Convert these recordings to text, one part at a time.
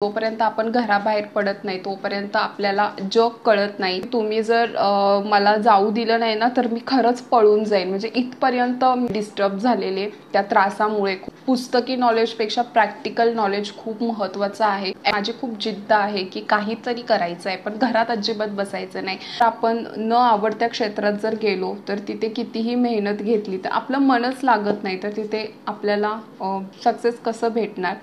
तोपर्यंत आपण घराबाहेर पडत नाही, तोपर्यंत आपल्याला जग कळत नाही. तुम्ही जर मला जाऊ दिलं नाही ना तर मी खरंच पळून जाईन. म्हणजे इथपर्यंत डिस्टर्ब झालेले त्या त्रासामुळे. पुस्तकी नॉलेजपेक्षा प्रॅक्टिकल नॉलेज खूप महत्त्वाचं आहे. माझी खूप जिद्द आहे की काहीतरी करायचं आहे, पण घरात अजिबात बसायचं नाही. आपण न आवडत्या क्षेत्रात जर गेलो तर तिथे कितीही मेहनत घेतली तर आपलं मनच लागत नाही, तर तिथे आपल्याला सक्सेस कसं भेटणार.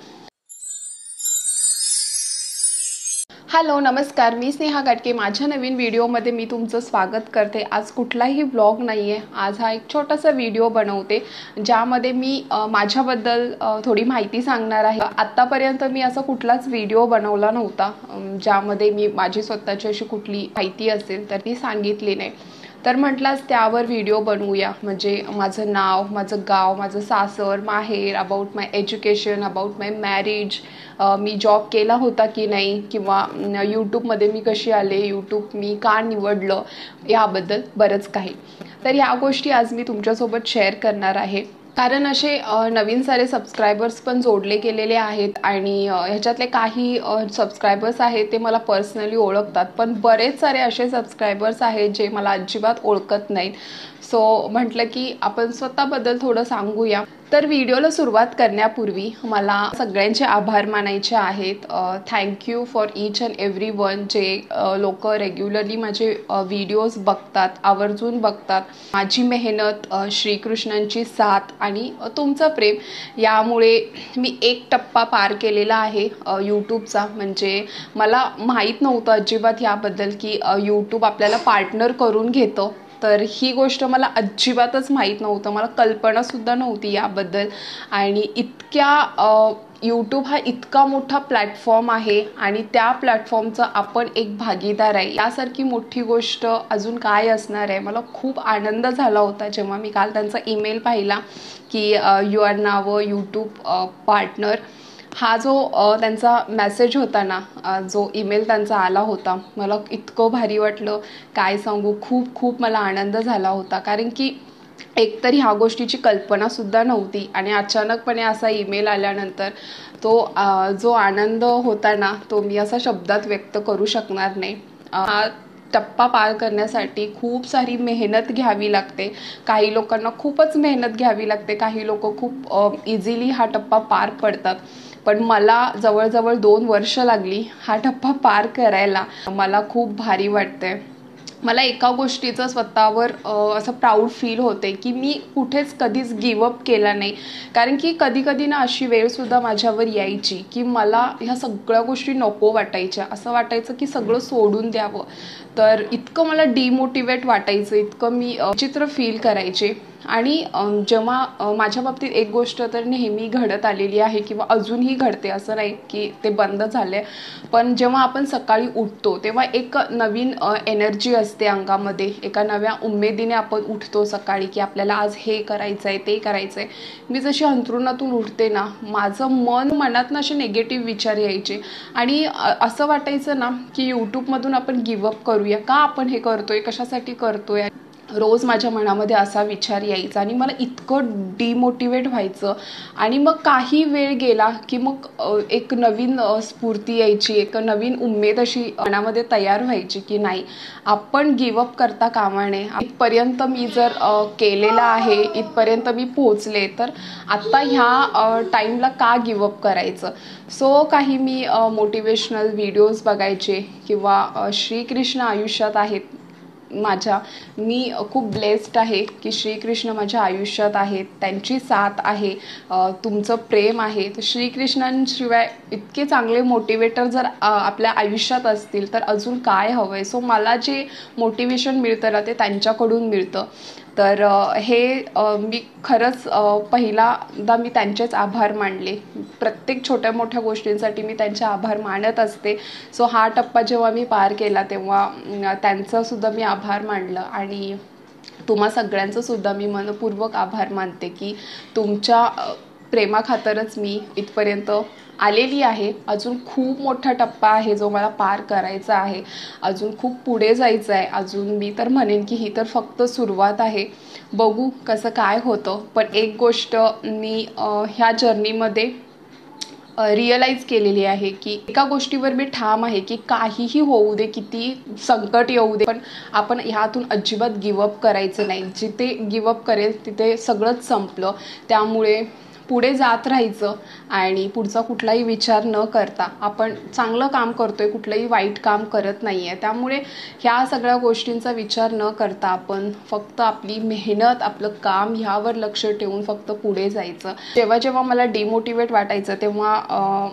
हॅलो, नमस्कार. मी स्नेहा गाटके. माझ्या नवीन व्हिडिओमध्ये मी तुमचं स्वागत करते. आज कुठलाही व्लॉग नाही आहे. आज हा एक छोटासा व्हिडिओ बनवते ज्यामध्ये मी माझ्याबद्दल थोडी माहिती सांगणार आहे. आत्तापर्यंत मी असा कुठलाच व्हिडिओ बनवला नव्हता ज्यामध्ये मी माझी स्वतःची अशी कुठली माहिती असेल तर ती सांगितली नाही. तर म्हटलाच त्यावर व्हिडिओ बनवूया. म्हणजे माझं नाव, माझं गाव, माझं सासर, माहेर, about my education, about my marriage, me job केला होता की नाही, किंवा यूट्यूबमध्ये मी कशी आले, यूट्यूब मी का निवडलं, याबद्दल बरंच काही. तर ह्या गोष्टी आज मी तुमच्यासोबत शेअर करणार आहे. कारण असे नवीन सारे सबस्क्रायबर्स पण जोडले गेलेले आहेत आणि ह्याच्यातले काही सबस्क्रायबर्स आहेत ते मला पर्सनली ओळखतात, पण बरेच सारे असे सबस्क्रायबर्स आहेत जे मला अजिबात ओळखत नाहीत. सो म्हटलं की आपण स्वतःबद्दल थोडं सांगूया. तर व्हिडिओला सुरुवात करण्यापूर्वी मला सगळ्यांचे आभार मानायचे आहेत. Thank you for each and every one जे लोक रेग्युलरली माझे व्हिडिओज बघतात, आवर्जून बघतात. माझी मेहनत, श्रीकृष्णांची साथ आणि तुमचं प्रेम यामुळे मी एक टप्पा पार केलेला आहे यूट्यूबचा. म्हणजे मला माहीत नव्हतं अजिबात याबद्दल की यूट्यूब आपल्याला पार्टनर करून घेतं. तर ही गोष्ट मला अजिबातच माहीत नव्हतं, मला कल्पनासुद्धा नव्हती याबद्दल. आणि यूट्यूब हा इतका मोठा प्लॅटफॉर्म आहे आणि त्या प्लॅटफॉर्मचा आपण एक भागीदार आहे. यासारखी मोठी गोष्ट अजून काय असणार आहे. मला खूप आनंद झाला होता जेव्हा मी काल त्यांचा ईमेल पाहिला की you are now YouTube partner. हा जो त्यांचा मेसेज होता ना, जो ईमेल त्यांचा आला होता, मला इतकं भारी वाटलं, काय सांगू. खूप खूप मला आनंद झाला होता. कारण की एकतरी ह्या गोष्टीची कल्पनासुद्धा नव्हती आणि अचानकपणे असा ईमेल आल्यानंतर तो जो आनंद होता ना, तो मी असा शब्दात व्यक्त करू शकणार नाही. हा टप्पा पार करण्यासाठी खूप सारी मेहनत घ्यावी लागते. काही लोकांना खूपच मेहनत घ्यावी लागते, काही लोक खूप इझिली हा टप्पा पार पडतात. पण मला जवळजवळ 2 वर्ष लागली हा टप्पा पार करायला. मला खूप भारी वाटतंय. मला एका गोष्टीचं स्वतःवर असं प्राऊड फील होते की मी कुठेच कधीच गिवअप केला नाही. कारण की कधी कधी ना अशी वेळसुद्धा माझ्यावर यायची की मला ह्या सगळ्या गोष्टी नको वाटायच्या. असं वाटायचं की सगळं सोडून द्यावं. तर इतकं मला डिमोटिवेट वाटायचं, इतकं मी विचित्र फील करायचे. आणि जेव्हा माझ्या बाबतीत एक गोष्ट तर नेहमी घडत आलेली आहे किंवा अजूनही घडते, असं नाही की ते बंद झाले. पण जेव्हा आपण सकाळी उठतो तेव्हा एक नवीन एनर्जी असते अंगामध्ये. एका नव्या उमेदीने आपण उठतो सकाळी की आपल्याला आज हे करायचं आहे, ते करायचं आहे. मी जशी अंथरुणातून उठते ना, माझं मनातनं असे निगेटिव्ह विचार यायचे आणि असं वाटायचं ना की यूट्यूबमधून आपण गिवअप करूया का, आपण हे करतोय कशासाठी करतोय. रोज माझ्या मनामध्ये असा विचार यायचा आणि मला इतकं डिमोटिवेट व्हायचं. आणि मग काही वेळ गेला की मग एक नवीन स्फूर्ती यायची, एक नवीन उमेद अशी मनामध्ये तयार व्हायची की नाही, आपण गिवअप करता कामा नये. इथपर्यंत मी जर केलेलं आहे, इथपर्यंत मी पोहोचले, तर आत्ता ह्या टाईमला का गिवअप करायचं. सो काही मी मोटिवेशनल व्हिडिओज बघायचे किंवा श्रीकृष्ण आयुष्यात आहेत माझ्या. मी खूप ब्लेस्ड आहे की श्रीकृष्ण माझ्या आयुष्यात आहेत, त्यांची साथ आहे, तुमचं प्रेम आहे. तर श्रीकृष्णांशिवाय इतके चांगले मोटिवेटर जर आपल्या आयुष्यात असतील तर अजून काय हवं आहे. सो मला जे मोटिवेशन मिळतं ना ते त्यांच्याकडून मिळतं. तर हे मी खरंच पहिल्यांदा मी त्यांचेच आभार मानले. प्रत्येक छोट्या मोठ्या गोष्टींसाठी मी त्यांचे आभार मानत असते. सो हा टप्पा जेव्हा मी पार केला तेव्हा त्यांचं सुद्धा मी आभार मानलं. आणि तुम्हा सगळ्यांचं सुद्धा मी मनपूर्वक आभार मानते की तुमच्या प्रेमाखातरच मी इथपर्यंत आलेली आहे. अजून खूप मोठा टप्पा आहे जो मला पार करायचा आहे. अजून खूप पुढे जायचं आहे. अजून मी तर म्हणेन की ही तर फक्त सुरुवात आहे. बघू कसं काय होतं. पण एक गोष्ट मी ह्या जर्नीमध्ये रिअलाईज केलेली आहे की एका गोष्टीवर मी ठाम आहे की काहीही होऊ दे, किती संकट येऊ दे, पण आपण ह्यातून अजिबात गिवअप करायचं नाही. जिथे गिवअप करेल तिथे सगळंच संपलं. त्यामुळे पुढे जात राहायचं आणि पुढचा कुठलाही विचार न करता आपण चांगलं काम करतोय, कुठलंही वाईट काम करत नाही आहे. त्यामुळे ह्या सगळ्या गोष्टींचा विचार न करता आपण फक्त आपली मेहनत, आपलं काम ह्यावर लक्ष ठेवून फक्त पुढे जायचं. जेव्हा जेव्हा मला डिमोटिवेट वाटायचं तेव्हा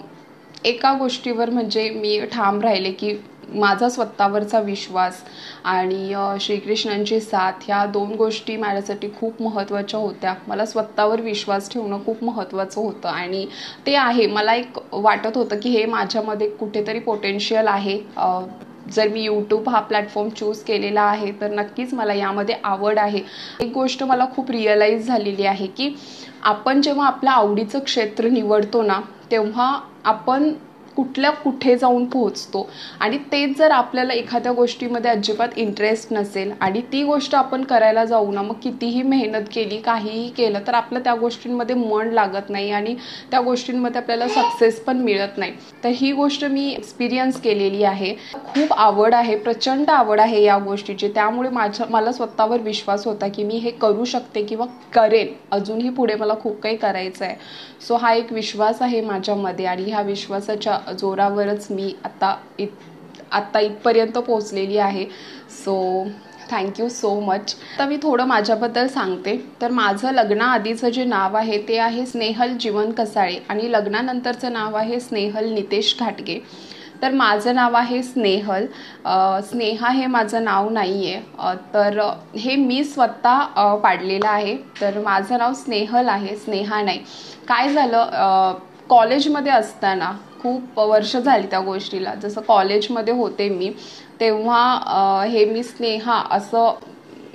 एका गोष्टीवर म्हणजे मी ठाम राहिले की माझा स्वतःवरचा विश्वास आणि श्रीकृष्णांची साथ, ह्या 2 गोष्टी माझ्यासाठी खूप महत्त्वाच्या होत्या. मला स्वतःवर विश्वास ठेवणं खूप महत्त्वाचं होतं आणि ते आहे. मला एक वाटत होतं की हे माझ्यामध्ये कुठेतरी पोटेन्शियल आहे. जर मी यूट्यूब हा प्लॅटफॉर्म चूज केलेला आहे तर नक्कीच मला यामध्ये आवड आहे. एक गोष्ट मला खूप रिअलाईज झालेली आहे की आपण जेव्हा आपल्या आवडीचं क्षेत्र निवडतो ना, तेव्हा आपण कुठे जाऊन पोहोचतो. आणि तेच जर आपल्याला एखाद्या गोष्टीमध्ये अजिबात इंटरेस्ट नसेल आणि ती गोष्ट आपण करायला जाऊ ना, मग कितीही मेहनत केली, काहीही केलं तर आपलं त्या गोष्टींमध्ये मन लागत नाही आणि त्या गोष्टींमध्ये आपल्याला सक्सेस पण मिळत नाही. तर ही गोष्ट मी एक्सपिरियन्स केलेली आहे. खूप आवड आहे, प्रचंड आवड आहे या गोष्टीची. त्यामुळे मला स्वतःवर विश्वास होता की मी हे करू शकते किंवा करेन. अजूनही पुढे मला खूप काही करायचं आहे. सो हा एक विश्वास आहे माझ्यामध्ये आणि ह्या विश्वासाच्या जोरावरच मी आता इथपर्यंत पोहोचलेली आहे. So thank you so much. आता मी थोडं माझ्याबद्दल सांगते. तर माझं लग्नाआधीचं जे नाव आहे ते आहे स्नेहल जीवन कसाळे आणि लग्नानंतरचं नाव आहे स्नेहल नितेश घाटगे. तर माझं नाव आहे स्नेहल. स्नेहा हे माझं नाव नाही आहे, तर हे मी स्वतः पाडलेलं आहे. तर माझं नाव स्नेहल आहे, स्नेहा नाही. काय झालं, कॉलेजमध्ये असताना खूप वर्ष झाली त्या गोष्टीला, जसं कॉलेजमध्ये होते मी तेव्हा हे मी स्नेहा असं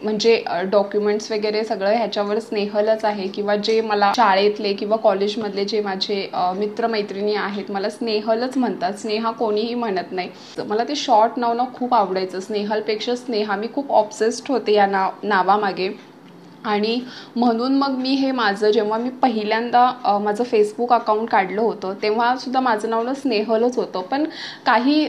म्हणजे डॉक्युमेंट्स वगैरे सगळं ह्याच्यावर स्नेहलच आहे. किंवा जे मला शाळेतले किंवा कॉलेजमधले जे माझे मित्रमैत्रिणी आहेत मला स्नेहलच म्हणतात, स्नेहा कोणीही म्हणत नाही. मला ते शॉर्ट नाव खूप आवडायचं. स्नेहलपेक्षा स्नेहा, मी खूप ऑब्सेस्ड होते या नावामागे. आणि म्हणून मग मी हे जेव्हा मी पहिल्यांदा माझं फेसबुक अकाउंट काढलं होतं तेव्हा सुद्धा माझं नाव स्नेहलच होतं. पण काही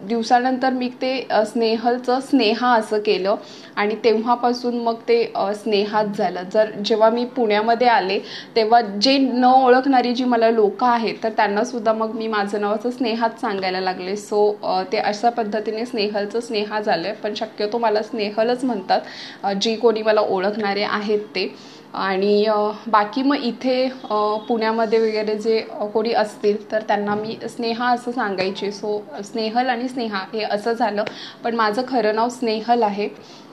दिवसानंतर मी ते स्नेहलचं स्नेहा असं केलं आणि तेव्हापासून मग ते स्नेहाच झालं. जेव्हा मी पुण्यामध्ये आले तेव्हा जे न ओळखणारी जी मला लोक आहेत तर त्यांना सुद्धा मग मी माझं नाव असं स्नेहाच सांगायला लागले. सो ते अशा पद्धतीने स्नेहलचं स्नेहा झालंय. पण शक्यतो मला स्नेहलच म्हणतात जी कोणी मला ओळखणारे आहेत ते. आणि बाकी मग इथे पुण्यामध्ये वगैरे जे कोणी असतील तर त्यांना मी स्नेहा असं सांगायचे. सो स्नेहल आणि स्नेहा हे असं झालं. पण माझं खरं नाव स्नेहल आहे,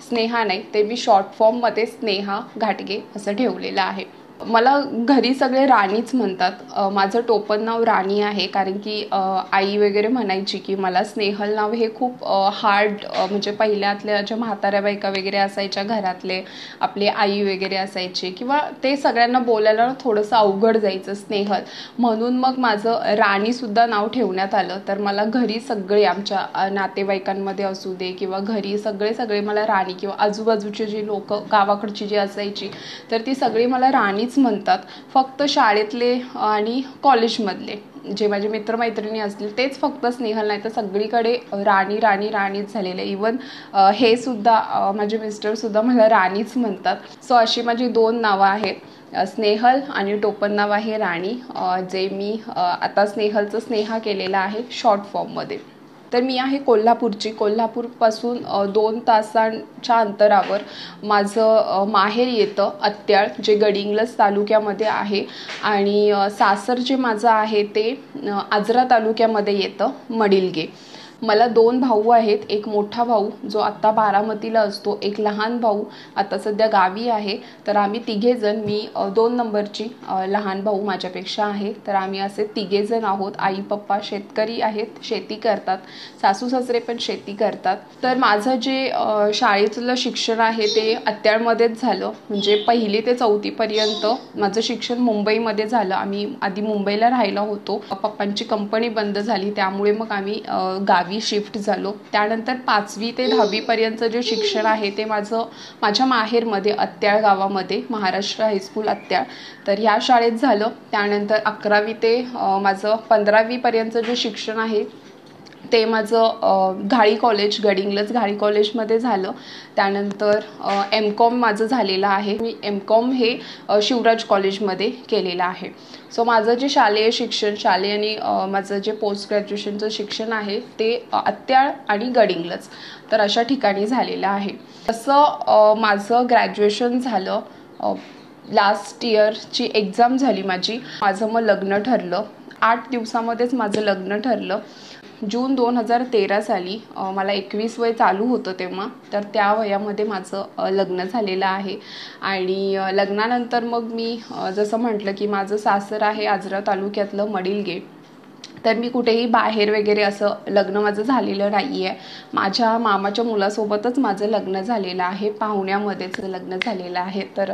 स्नेहा नाही. ते मी शॉर्ट फॉर्ममध्ये स्नेहा घाटगे असं ठेवलेलं आहे. मला घरी सगळे राणीच म्हणतात. माझं टोपण नाव राणी आहे कारण की आई वगैरे म्हणायची की मला स्नेहल नाव हे खूप हार्ड, म्हणजे पहिल्यातल्या ज्या म्हाताऱ्या बायका वगैरे असायच्या घरातले, आपले आई वगैरे असायचे किंवा ते सगळ्यांना बोलायला थोडंसं अवघड जायचं स्नेहल. म्हणून मग माझं राणीसुद्धा नाव ठेवण्यात आलं. तर मला घरी सगळे आमच्या नातेवाईकांमध्ये असू दे किंवा घरी सगळे मला राणी, किंवा आजूबाजूचे जे लोक गावाकडची जी असायची तर ती सगळी मला राणी म्हणतात. फक्त शाळेतले आणि कॉलेजमधले जे माझे मित्रमैत्रिणी असतील तेच फक्त स्नेहल, नाही तर सगळीकडे राणी राणी राणीच झालेले. इवन हे सुद्धा माझे मिस्टर सुद्धा मला राणीच म्हणतात. सो अशी माझी 2 नावं आहेत, स्नेहल आणि टोपण नाव आहे राणी, जे मी आता स्नेहलचं स्नेहा केलेलं आहे शॉर्ट फॉर्ममध्ये. तर मी आहे कोल्हापूरची. कोल्हापूरपासून 2 तासांच्या अंतरावर माझं माहेर येतं अत्याळ, जे गडिंग्लज तालुक्यामध्ये आहे. आणि सासर जे माझं आहे ते आजरा तालुक्यामध्ये येतं, मडिलगे. मला 2 भाऊ आहेत. एक मोठा भाऊ जो आत्ता बारामतीला असतो, एक लहान भाऊ आता सध्या गावी आहे. तर आम्ही तिघेजण, मी 2 नंबरची, लहान भाऊ माझ्यापेक्षा आहे. तर आम्ही असे तिघेजण आहोत. आई पप्पा शेतकरी आहेत, शेती करतात, सासू सासरे पण शेती करतात. तर माझं जे शाळेतलं शिक्षण आहे ते अत्याळमध्येच झालं. म्हणजे 1ली ते 4थीपर्यंत माझं शिक्षण मुंबईमध्ये झालं. आम्ही आधी मुंबईला राहायला होतो. पप्पांची कंपनी बंद झाली त्यामुळे मग आम्ही गावी गावी शिफ्ट झालो. त्यानंतर 5वी ते 10वी पर्यंत जे शिक्षण आहे ते माझ्या माहेरमध्ये अत्याळ गावामध्ये महाराष्ट्र हायस्कूल अत्याळ, तर ह्या शाळेत झालं. त्यानंतर 11वी ते माझं 15वी पर्यंत जे शिक्षण आहे ते माझं घाळी कॉलेज, गडिंग्लज घाळी कॉलेजमध्ये झालं. त्यानंतर M.Com माझं झालेलं आहे. मी M.Com हे शिवराज कॉलेजमध्ये केलेलं आहे. सो माझं जे शालेय शिक्षण, शालेय आणि माझं जे पोस्ट ग्रॅज्युएशनचं शिक्षण आहे ते अत्याळ आणि गडिंग्लज, तर अशा ठिकाणी झालेलं आहे. तसं माझं ग्रॅज्युएशन झालं. लास्ट इयरची एक्झाम झाली माझं मग लग्न ठरलं. 8 दिवसामध्येच माझं लग्न ठरलं. जून 2013 साली मला 21 वय चालू होतं तेव्हा, तर त्या वयामध्ये माझं लग्न झालेलं आहे. आणि लग्नानंतर मग मी जसं म्हटलं की माझं सासर आहे आजरा तालुक्यातलं मडिलगे, तर मी कुठेही बाहेर वगैरे असं लग्न माझं झालेलं नाही आहे. माझ्या मामाच्या मुलासोबतच माझं लग्न झालेलं आहे, पाहुण्यामध्येच लग्न झालेलं आहे. तर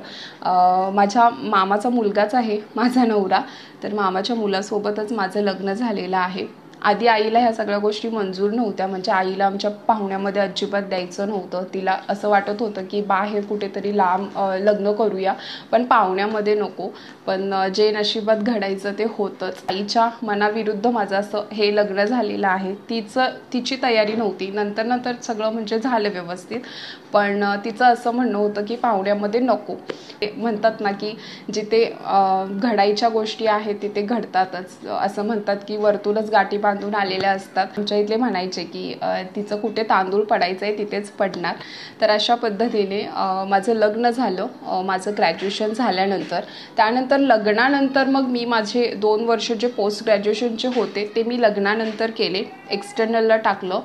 माझ्या मामाचा मुलगाच आहे माझा नवरा, तर मामाच्या मुलासोबतच माझं लग्न झालेलं आहे. आधी आईला ह्या सगळ्या गोष्टी मंजूर नव्हत्या, म्हणजे आईला आमच्या पाहुण्यामध्ये अजिबात द्यायचं नव्हतं. तिला असं वाटत होतं की बाहेर कुठेतरी लांब लग्न करूया, पण पाहुण्यामध्ये नको. पण जे नशिबात घडायचं ते होतंच. आईच्या मनाविरुद्ध माझं असं हे लग्न झालेलं आहे. तिची तयारी नव्हती. नंतर सगळं म्हणजे झालं व्यवस्थित, पण तिचं असं म्हणणं होतं की पाहुण्यामध्ये नको. ते म्हणतात ना की जिथे घडायच्या गोष्टी आहेत तिथे घडतातच. असं म्हणतात की वरतूनच गाठी बांधून आलेल्या असतात. आमच्या इथले म्हणायचे की तिचं कुठे तांदूळ पडायचंय तिथेच पडणार. तर अशा पद्धतीने माझं लग्न झालं. माझं ग्रॅज्युएशन झाल्यानंतर, त्यानंतर लग्नानंतर मग मी माझे 2 वर्ष जे पोस्ट ग्रॅज्युएशनचे होते ते मी लग्नानंतर केले, एक्सटर्नलला टाकलं.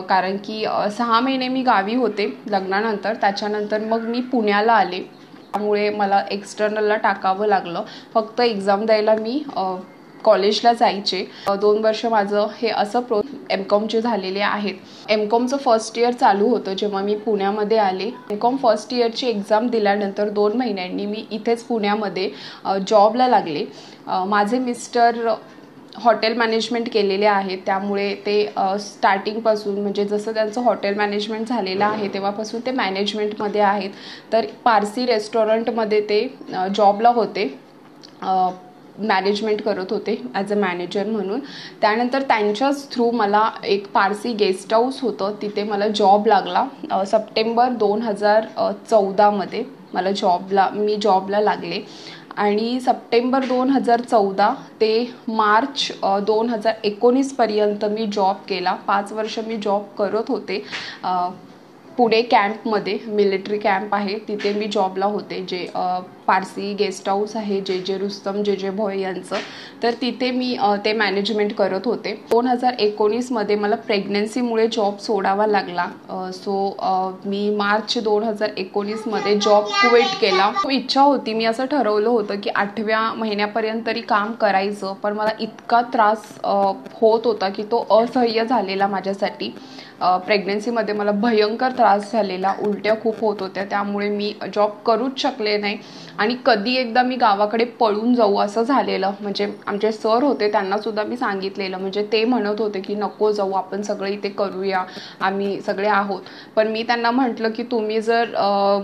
कारण की 6 महिने मी गावी होते लग्नानंतर. त्याच्यानंतर मग मी पुण्याला आले, त्यामुळे मला एक्सटर्नलला टाकावं लागलं. फक्त एक्झाम द्यायला मी कॉलेजला जायचे. 2 वर्ष माझं हे असं M.Com झालेले आहेत. M.Comचं फर्स्ट इयर चालू होतं जेव्हा मी पुण्यामध्ये आले. M.Com फर्स्ट इयरची एक्झाम दिल्यानंतर 2 महिन्यांनी मी इथेच पुण्यामध्ये जॉबला लागले. माझे मिस्टर हॉटेल मॅनेजमेंट केलेले आहेत, त्यामुळे ते स्टार्टिंगपासून म्हणजे जसं त्यांचं हॉटेल मॅनेजमेंट झालेलं आहे तेव्हापासून ते मॅनेजमेंटमध्ये आहेत. तर पारसी रेस्टॉरंटमध्ये ते जॉबला होते, मॅनेजमेंट करत होते ॲज अ मॅनेजर म्हणून. त्यानंतर त्यांच्याच थ्रू मला एक पारसी गेस्ट हाऊस होतं, तिथे मला जॉब लागला. सप्टेंबर 2014मध्ये मी जॉबला लागले. आणि सप्टेंबर 2014 ते मार्च 2019 पर्यंत मी जॉब केला. 5 वर्ष मी जॉब करत होते. पुणे कॅम्पमध्ये, मिलिटरी कॅम्प आहे तिथे मी जॉबला होते, जे पारसी गेस्ट हाऊस आहे जे रुस्तम जे भोय यांचं. तर तिथे मी ते मॅनेजमेंट करत होते. 2019मध्ये मला प्रेग्नन्सीमुळे जॉब सोडावा लागला. मी मार्च 2019मध्ये जॉब क्विट केला. खूप इच्छा होती, मी असं ठरवलं होतं की 8व्या महिन्यापर्यंत तरी काम करायचं, पण मला इतका त्रास होत होता की तो असह्य झालेला माझ्यासाठी. प्रेग्नन्सीमध्ये मला भयंकर त्रास झालेला, उलट्या खूप होत होत्या, त्यामुळे मी जॉब करूच शकले नाही. आणि कधी एकदा मी गावाकडे पळून जाऊ असं झालेलं. म्हणजे आमचे सर होते त्यांना सुद्धा मी सांगितलेलं, म्हणजे ते म्हणत होते की नको जाऊ, आपण सगळे इथे करूया, आम्ही सगळे आहोत. पण मी त्यांना म्हटलं की तुम्ही जर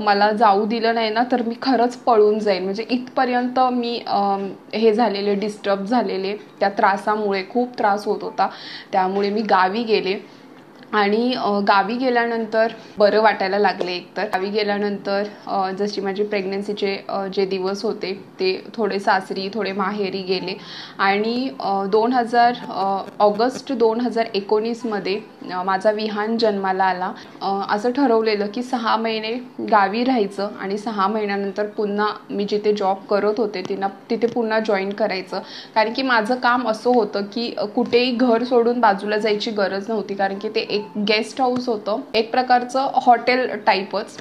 मला जाऊ दिलं नाही ना तर मी खरंच पळून जाईन. म्हणजे इथपर्यंत मी हे झालेले, डिस्टर्ब झालेले त्या त्रासामुळे. खूप त्रास होत होता, त्यामुळे मी गावी गेले. आणि गावी गेल्यानंतर बरं वाटायला लागले. एकतर गावी गेल्यानंतर जशी माझी प्रेग्नन्सीचे जे दिवस होते ते थोडे सासरी थोडे माहेरी गेले. आणि ऑगस्ट 2019मध्ये माझा विहान जन्माला आला. असं ठरवलेलं की 6 महिने गावी राहायचं आणि 6 महिन्यानंतर पुन्हा मी जिथे जॉब करत होते तिथे पुन्हा जॉईन करायचं. कारण की माझं काम असं होतं की कुठेही घर सोडून बाजूला जायची गरज नव्हती, कारण की ते एक गेस्ट हाऊस होतं, एक प्रकारचं हॉटेल टाईपच,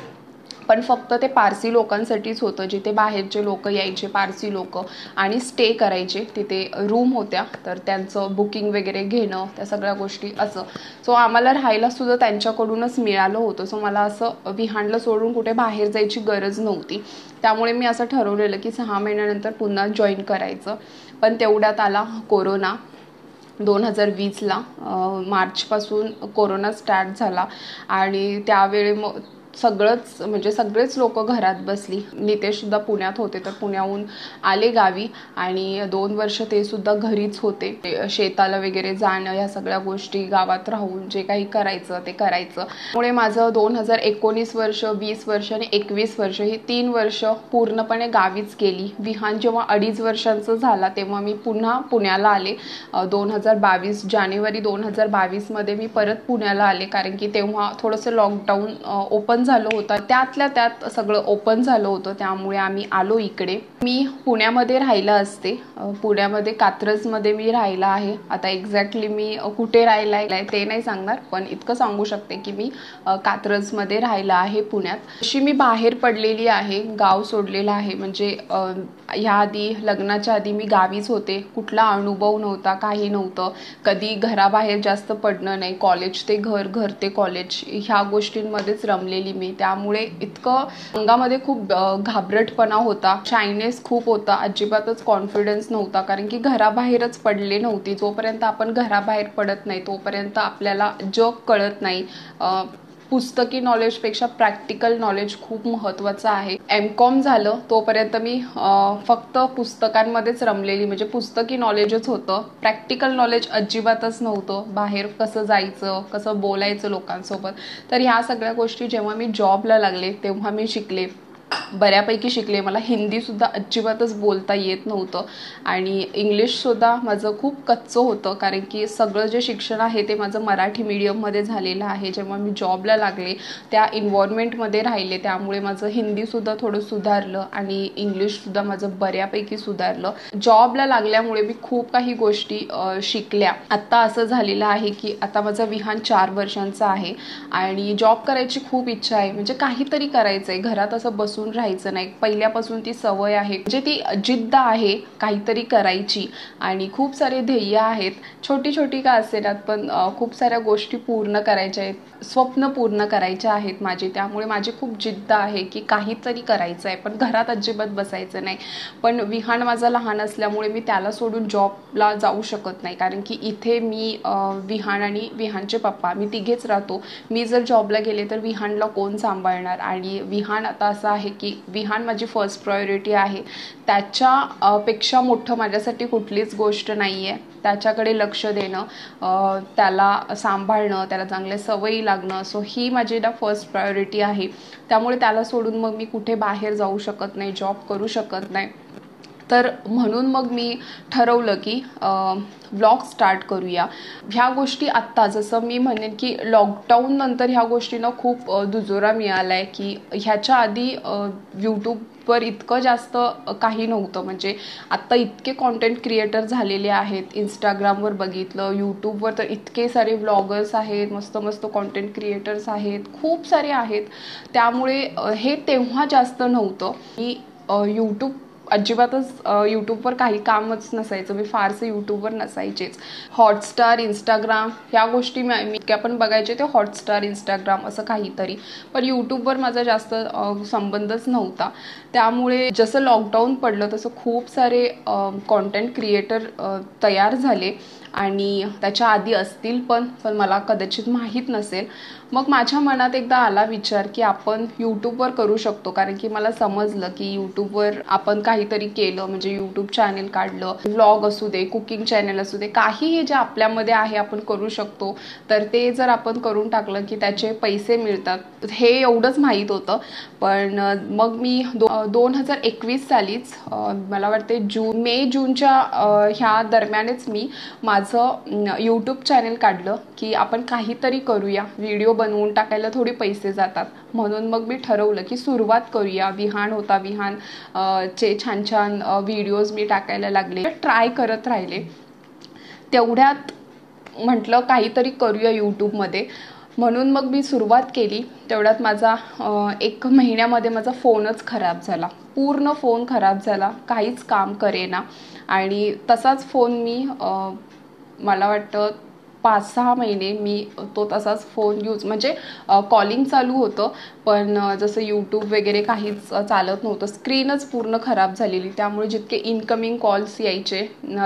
पण फक्त ते पारसी लोकांसाठीच होतं, जिथे बाहेरचे लोक यायचे, पारसी लोक, आणि स्टे करायचे. तिथे रूम होत्या, तर त्यांचं बुकिंग वगैरे घेणं, त्या सगळ्या गोष्टी असं. सो आम्हाला राहायला सुद्धा त्यांच्याकडूनच मिळालं होतं. सो मला असं विहानला सोडून कुठे बाहेर जायची गरज नव्हती. त्यामुळे मी असं ठरवलेलं की 6 महिन्यानंतर पुन्हा जॉईन करायचं. पण तेवढ्यात आला कोरोना. 2020ला मार्चपासून कोरोना स्टार्ट झाला आणि त्यावेळी मग सगळेच लोक घरात बसली. नितेश सुद्धा पुण्यात होते, तर पुण्याहून आले गावी आणि 2 वर्ष ते सुद्धा घरीच होते. शेताला वगैरे जाणं, या सगळ्या गोष्टी गावात राहून जे काही करायचं ते करायचं. त्यामुळे माझं 2019 वर्ष, 20 वर्ष आणि 21 वर्ष ही 3 वर्ष पूर्णपणे गावीच गेली. विहान जेव्हा 2.5 वर्षांचं झाला तेव्हा मी पुन्हा पुण्याला आले. 2022 जानेवारी 2022 मध्ये मी परत पुण्याला आले, कारण की तेव्हा थोडंसं लॉकडाऊन ओपन झालं होतं. त्यातल्या त्यात सगळं ओपन झालं होतं, त्यामुळे आम्ही आलो इकडे. मी पुण्यामध्ये राहिला असते, पुण्यामध्ये कात्रजमध्ये मी राहिला आहे. आता एक्झॅक्टली मी कुठे राहिला आहे ते नाही सांगणार, पण इतकं सांगू शकते की मी कात्रजमध्ये राहिला आहे पुण्यात. अशी मी बाहेर पडलेली आहे, गाव सोडलेलं आहे. म्हणजे ह्या आधी, लग्नाच्या आधी मी गावीच होते. कुठला अनुभव नव्हता, काही नव्हतं. कधी घराबाहेर जास्त पडणं नाही. कॉलेज ते घर, घर ते कॉलेज, ह्या गोष्टींमध्येच रमलेली मी. त्यामुळे इतकं अंगामध्ये खूप घाबरटपणा होता, शायनेस खूप होता, अजिबातच कॉन्फिडन्स नव्हता, कारण की घराबाहेरच पडले नव्हती. जोपर्यंत आपण घराबाहेर पडत नाही तोपर्यंत आपल्याला जग कळत नाही. पुस्तकी नॉलेजपेक्षा प्रॅक्टिकल नॉलेज खूप महत्त्वाचं आहे. MCOM झालं तोपर्यंत मी फक्त पुस्तकांमध्येच रमलेली, म्हणजे पुस्तकी नॉलेजच होतं. प्रॅक्टिकल नॉलेज अजिबातच नव्हतं. बाहेर कसं जायचं, कसं बोलायचं लोकांसोबत. तर ह्या सगळ्या गोष्टी जेव्हा मी जॉबला लागले तेव्हा मी शिकले, बऱ्यापैकी शिकले. मला हिंदीसुद्धा अजिबातच बोलता येत नव्हतं आणि इंग्लिशसुद्धा माझं खूप कच्चं होतं, कारण की सगळं जे शिक्षण आहे ते माझं मराठी मीडियममध्ये झालेलं आहे. जेव्हा मी जॉबला लागले त्या इन्व्हायरमेंटमध्ये राहिले, त्यामुळे माझं हिंदीसुद्धा थोडं सुधारलं आणि इंग्लिशसुद्धा माझं बऱ्यापैकी सुधारलं. जॉबला लागल्यामुळे मी खूप काही गोष्टी शिकल्या. आत्ता असं झालेलं आहे की आता माझं विहान 4 वर्षांचं आहे आणि जॉब करायची खूप इच्छा आहे. म्हणजे काहीतरी करायचं आहे, घरात असं बसून राहायचं नाही. पहिल्यापासून ती सवय आहे, म्हणजे ती जिद्द आहे काहीतरी करायची आणि खूप सारे ध्येय आहेत, छोटी छोटी का असेनात, पण खूप साऱ्या गोष्टी पूर्ण करायच्या आहेत, स्वप्न पूर्ण करायचे आहेत माझे. त्यामुळे माझी खूप जिद्द आहे की काहीतरी करायचं आहे, पण घरात अजिबात बसायचं नाही. पण विहान माझा लहान असल्यामुळे मी त्याला सोडून जॉबला जाऊ शकत नाही, कारण की इथे मी, विहान आणि विहानचे पप्पा, मी तिघेच राहतो. मी जर जॉबला गेले तर विहानला कोण सांभाळणार? आणि विहान आता असं आहे की विहान माझी फर्स्ट प्रायोरिटी आहे. त्याच्या पेक्षा मोठं माझ्यासाठी कुठलीच गोष्ट नाही आहे. त्याच्याकडे लक्ष देणं, त्याला सांभाळणं, त्याला चांगल्या सवयी लागणं, सो ही माझी फर्स्ट प्रायोरिटी आहे. त्यामुळे त्याला सोडून मग मी कुठे बाहेर जाऊ शकत नाही, जॉब करू शकत नाही. तर म्हणून मग मी ठरवलं की व्लॉग स्टार्ट करूया. ह्या गोष्टी आत्ता, जसं मी म्हणेन की लॉकडाऊन नंतर ह्या गोष्टींना खूप दुजोरा मिळाला आहे, की ह्याच्या आधी यूट्यूबवर इतकं जास्त काही नव्हतं. म्हणजे आत्ता इतके कॉन्टेंट क्रिएटर झालेले आहेत. इंस्टाग्रामवर बघितलं, यूट्यूबवर तर इतके सारे व्लॉगर्स आहेत, मस्त मस्त कॉन्टेंट क्रिएटर्स आहेत, खूप सारे आहेत. त्यामुळे हे तेव्हा जास्त नव्हतं की यूट्यूब अजिबातच, यूट्यूबवर काही कामच नसायचं. मी फारसे यूट्यूबवर नसायचेच. हॉटस्टार, इंस्टाग्राम ह्या गोष्टी मी इतक्या पण बघायचे, ते हॉटस्टार, इंस्टाग्राम असं काहीतरी, पण यूट्यूबवर माझा जास्त संबंधच नव्हता. त्यामुळे जसं लॉकडाऊन पडलं तसं खूप सारे कॉन्टेंट क्रिएटर तयार झाले आणि त्याच्या आधी असतील पण मला कदाचित माहीत नसेल. मग माझ्या मनात एकदा आला विचार की आपण यूट्यूबवर करू शकतो, कारण की मला समजलं की यूट्यूबवर आपण काहीतरी केलं, म्हणजे यूट्यूब चॅनल काढलं, व्लॉग असू दे, कुकिंग चॅनल असू दे, काहीही जे आपल्यामध्ये आहे आपण करू शकतो. तर ते जर आपण करून टाकलं की त्याचे पैसे मिळतात, हे एवढंच माहीत होतं. पण मग मी 2021 सालीच, मला वाटते मे जूनच्या ह्या दरम्यानच मी माझं यूट्यूब चॅनल काढलं की आपण काहीतरी करूया, व्हिडिओ बनवून टाकायला थोडे पैसे जातात. म्हणून मग मी ठरवलं की सुरुवात करूया. विहान होता, विहान चे छान छान व्हिडिओज मी टाकायला लागले, ट्राय करत राहिले. तेवढ्यात म्हटलं काहीतरी करूया यूट्यूबमध्ये, म्हणून मग मी सुरुवात केली. तेवढ्यात माझा 1 महिन्यामध्ये माझा फोनच खराब झाला, पूर्ण फोन खराब झाला, काहीच काम करेना. आणि तसाच फोन मी मला वाटतं 5-6 महिने मी तो तसाच फोन यूज म्हणजे कॉलिंग चालू होतं, पण जसं यूट्यूब वगैरे काहीच चालत नव्हतं. स्क्रीनच पूर्ण खराब झालेली, त्यामुळे जितके इनकमिंग कॉल्स यायचे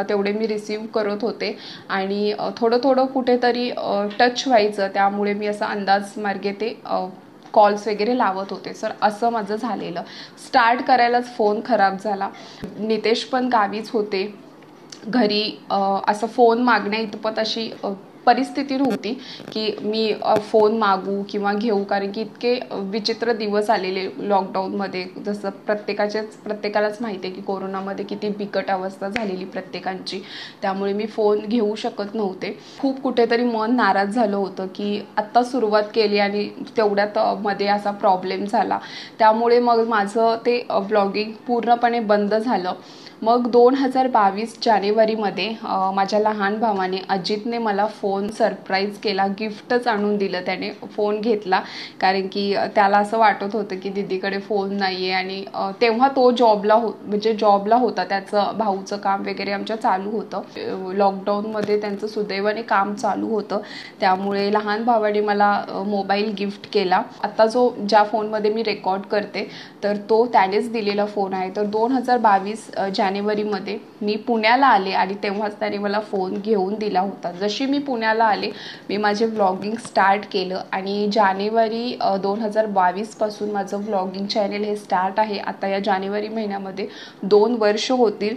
तेवढे मी रिसीव करत होते आणि थोडं थोडं कुठेतरी टच व्हायचं, त्यामुळे मी असं अंदाज मार्गे ते कॉल्स वगैरे लावत होते. सर असं माझं झालेलं. स्टार्ट करायलाच फोन खराब झाला. नितेश पण गावीच होते. घरी असं फोन मागण्या इतपत अशी परिस्थिती नव्हती की मी फोन मागू किंवा घेऊ, कारण की इतके विचित्र दिवस आलेले लॉकडाऊनमध्ये. जसं प्रत्येकालाच माहिती आहे की कोरोनामध्ये किती बिकट अवस्था झालेली प्रत्येकांची, त्यामुळे मी फोन घेऊ शकत नव्हते. खूप कुठेतरी मन नाराज झालं होतं की आत्ता सुरुवात केली आणि तेवढ्यात मध्ये असा प्रॉब्लेम झाला. त्यामुळे मग माझं ते ब्लॉगिंग पूर्णपणे बंद झालं. मग 2022 जानेवारीमध्ये माझ्या लहान भावाने अजितने मला फोन सरप्राईज केला. गिफ्टच आणून दिलं त्याने. फोन घेतला कारण की त्याला असं वाटत होतं की दीदीकडे फोन नाही आहे, आणि तेव्हा तो जॉबला होता. त्याचं भाऊचं काम वगैरे आमच्या चालू होतं. लॉकडाऊनमध्ये त्यांचं सुदैवाने काम चालू होतं, त्यामुळे लहान भावाने मला मोबाईल गिफ्ट केला. आता ज्या फोनमध्ये मी रेकॉर्ड करते तर तो त्यानेच दिलेला फोन आहे. तर 2022 जानेवारीमध्ये मी पुण्याला आले आणि तेव्हाच त्याने मला फोन घेऊन दिला होता. जशी मी पुण्याला आले मी माझे व्लॉगिंग स्टार्ट केलं आणि जानेवारी 2022 पासून माझं व्लॉगिंग चॅनल हे स्टार्ट आहे. आता या जानेवारी महिन्यामध्ये 2 वर्ष होतील.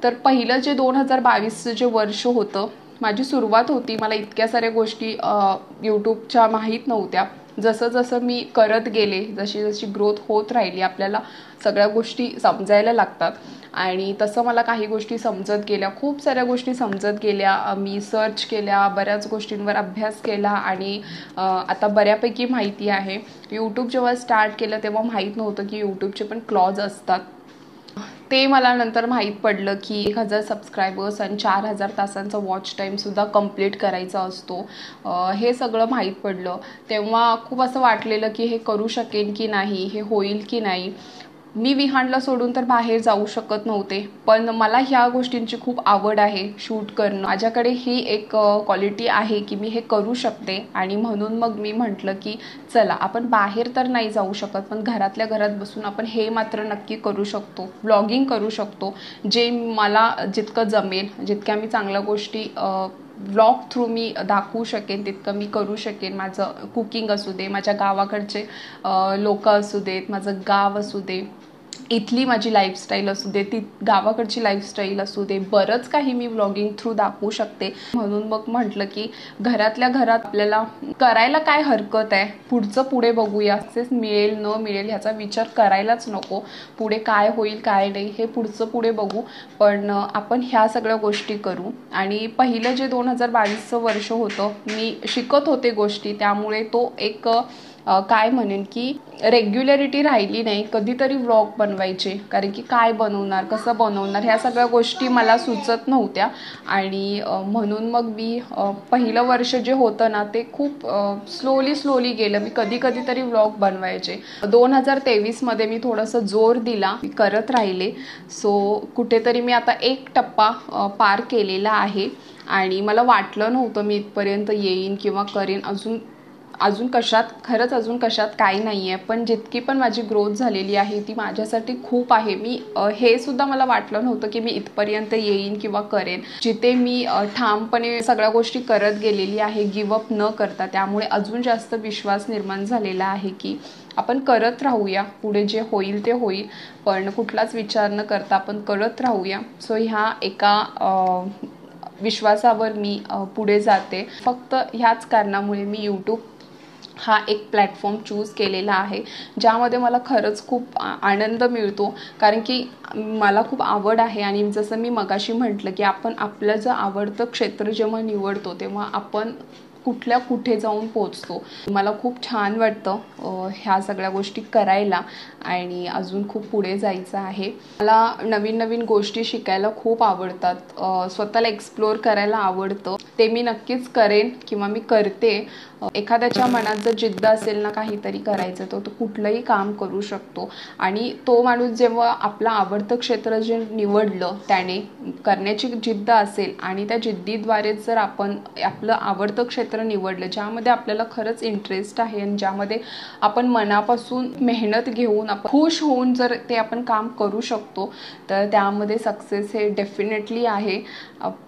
तर पहिलं जे 2022चं जे वर्ष होतं, माझी सुरुवात होती. मला इतक्या साऱ्या गोष्टी यूट्यूबच्या माहीत नव्हत्या. जसं जसं मी करत गेले, जशी जशी ग्रोथ होत राहिली, आपल्याला सगळ्या गोष्टी समजायला लागतात आणि तसं मला काही गोष्टी समजत गेल्या. खूप साऱ्या गोष्टी समजत गेल्या. मी सर्च केल्या, बऱ्याच गोष्टींवर अभ्यास केला आणि आता बऱ्यापैकी माहिती आहे. यूट्यूब जेव्हा स्टार्ट केलं तेव्हा माहीत नव्हतं की यूट्यूबचे पण क्लॉज असतात. ते मला नंतर माहीत पडलं की 1000 सबस्क्रायबर्स आणि 4000 तासांचा वॉच टाईमसुद्धा कंप्लीट करायचा असतो. हे सगळं माहीत पडलं. तेव्हा खूप असं वाटलेलं की हे करू शकेन की नाही, हे होईल की नाही. मी विहानला सोडून तर बाहेर जाऊ शकत नव्हते, पण मला ह्या गोष्टींची खूप आवड आहे. शूट करणं, माझ्याकडे ही एक क्वालिटी आहे की मी हे करू शकते, आणि म्हणून मग मी म्हटलं की चला, आपण बाहेर तर नाही जाऊ शकत, पण घरातल्या घरात बसून आपण हे मात्र नक्की करू शकतो. व्लॉगिंग करू शकतो. जे मला जितकं जमेल, जितक्या मी चांगल्या गोष्टी व्लॉग थ्रू मी दाखवू शकेन तितकं मी करू शकेन. माझं कुकिंग असू दे, माझ्या गावाकडचे लोक असू देत, माझं गाव असू दे, इथली माझी लाईफस्टाईल असू दे, ती गावाकडची लाईफस्टाईल असू दे, बरंच काही मी व्लॉगिंग थ्रू दाखवू शकते. म्हणून मग म्हटलं की घरातल्या घरात आपल्याला करायला काय हरकत आहे, पुढचं पुढे बघूया. सक्सेस मिळेल न मिळेल ह्याचा विचार करायलाच नको. पुढे काय होईल काय नाही हे पुढचं पुढे बघू, पण आपण ह्या सगळ्या गोष्टी करू. आणि पहिलं जे 2022चं वर्ष होतं, मी शिकत होते गोष्टी, त्यामुळे तो एक काय म्हणेन की रेग्युलरिटी राहिली नाही. कधीतरी व्लॉग बनवायचे, कारण की काय बनवणार, कसं बनवणार, ह्या सगळ्या गोष्टी मला सुचत नव्हत्या. आणि म्हणून मग मी पहिलं वर्ष जे होतं ना ते खूप स्लोली गेलं. मी कधी तरी व्लॉग बनवायचे. 2023मध्ये मी थोडंसं जोर दिला, करत राहिले. सो कुठेतरी मी आता एक टप्पा पार केलेला आहे आणि मला वाटलं नव्हतं मी इथपर्यंत येईन किंवा करेन. अजून कशात काही नाही आहे, पण जितकी पण माझी ग्रोथ झालेली आहे ती माझ्यासाठी खूप आहे. मी हे सुद्धा मला वाटलं नव्हतं की मी इथपर्यंत येईन किंवा करेन. जिथे मी ठामपणे सगळ्या गोष्टी करत गेलेली आहे, गिवअप न करता, त्यामुळे अजून जास्त विश्वास निर्माण झालेला आहे की आपण करत राहूया. पुढे जे होईल ते होईल, पण कुठलाच विचार न करता आपण करत राहूया. सो ह्या एका विश्वासावर मी पुढे जाते. फक्त ह्याच कारणामुळे मी यूट्यूब हा एक प्लॅटफॉर्म चूज केलेला आहे, ज्यामध्ये मला खरंच खूप आनंद मिळतो. कारण की मला खूप आवड आहे, आणि जसं मी मगाशी म्हटलं की आपण आपलं जर आवडतं क्षेत्र जेव्हा निवडतो तेव्हा आपण कुठे जाऊन पोचतो. मला खूप छान वाटतं ह्या सगळ्या गोष्टी करायला, आणि अजून खूप पुढे जायचं आहे. मला नवीन गोष्टी शिकायला खूप आवडतात. स्वतःला एक्सप्लोअर करायला आवडतं. ते मी नक्कीच करेन किंवा मी करते. एखाद्याच्या मनात जर जिद्द असेल ना काहीतरी करायचं तर तो कुठलंही काम करू शकतो. आणि तो माणूस जेव्हा आपलं आवडतं क्षेत्र जे निवडलं त्याने करण्याची जिद्द असेल आणि त्या जिद्दीद्वारे जर आपण आपलं आवडतं क्षेत्र निवडलं ज्यामध्ये आपल्याला खरंच इंटरेस्ट आहे आणि ज्यामध्ये आपण मनापासून मेहनत घेऊन आपण खुश होऊन जर ते आपण काम करू शकतो तर त्यामध्ये सक्सेस हे डेफिनेटली आहे.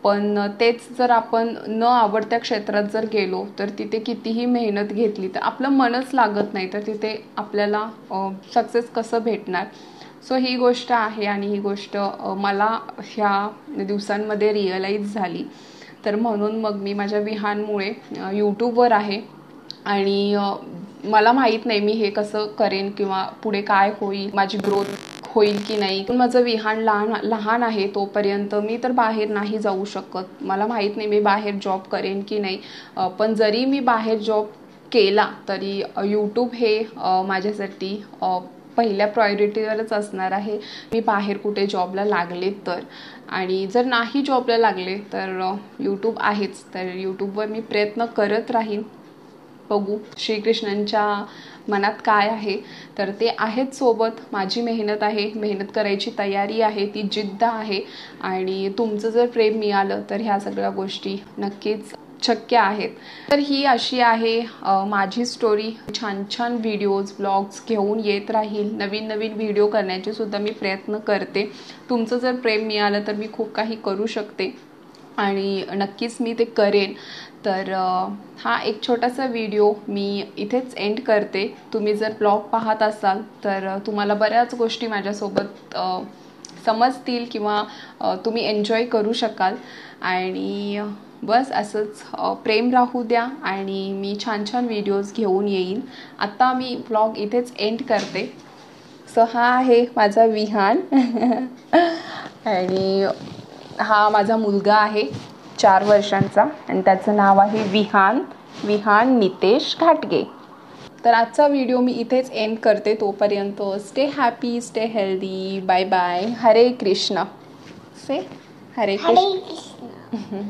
पण तेच जर आपण न आवडत्या क्षेत्रात जर गेलो तर तिथे कितीही मेहनत घेतली तर आपलं मनच लागत नाही तर तिथे आपल्याला सक्सेस कसं भेटणार. सो ही गोष्ट आहे आणि ही गोष्ट मला ह्या दिवसांमध्ये रिअलाईज झाली. तर म्हणून मग मी माझ्या विहानमुळे यूट्यूबवर आहे आणि मला माहीत नाही मी हे कसं करेन किंवा पुढे काय होईल, माझी ग्रोथ होईल की नाही. पण माझं विहान लहान आहे तोपर्यंत मी तर बाहेर नाही जाऊ शकत. मला माहीत नाही मी बाहेर जॉब करेन की नाही. पण जरी मी बाहेर जॉब केला तरी यूट्यूब हे माझ्यासाठी पहिल्या प्रायोरिटीवरच असणार आहे. मी बाहेर कुठे जॉबला लागले तर, आणि जर नाही जॉबला लागले तर यूट्यूब आहेच. तर यूट्यूबवर मी प्रयत्न करत राहीन. बघू श्रीकृष्णांच्या मनात काय आहे तर ते आहेत सोबत. माझी मेहनत आहे, मेहनत करायची तयारी आहे, ती जिद्द आहे आणि तुमचं जर प्रेम मिळालं तर ह्या सगळ्या गोष्टी नक्कीच शक्य आहेत. तर ही अशी आहे माझी स्टोरी. छान छान व्हिडिओज ब्लॉग्स घेऊन येत राहील. नवीन नवीन व्हिडिओ करण्याचे सुद्धा मी प्रयत्न करते. तुमचं जर प्रेम मिळालं तर मी खूप काही करू शकते आणि नक्कीच मी ते करेन. तर हा एक छोटासा व्हिडिओ मी इथेच एंड करते. तुम्ही जर ब्लॉग पाहत असाल तर तुम्हाला बऱ्याच गोष्टी माझ्यासोबत समजतील किंवा तुम्ही एन्जॉय करू शकाल. आणि बस असंच प्रेम राहू द्या आणि मी छान छान व्हिडिओज घेऊन येईन. आत्ता मी ब्लॉग इथेच एंड करते. सो हा आहे माझा विहान आणि हा माझा मुलगा आहे 4 वर्षांचा आणि त्याचं नाव आहे विहान नितेश घाटगे. तर आजचा व्हिडिओ मी इथेच एंड करते. तोपर्यंत stay happy, stay healthy. Bye bye. Hare Krishna. से हरे कृष्ण.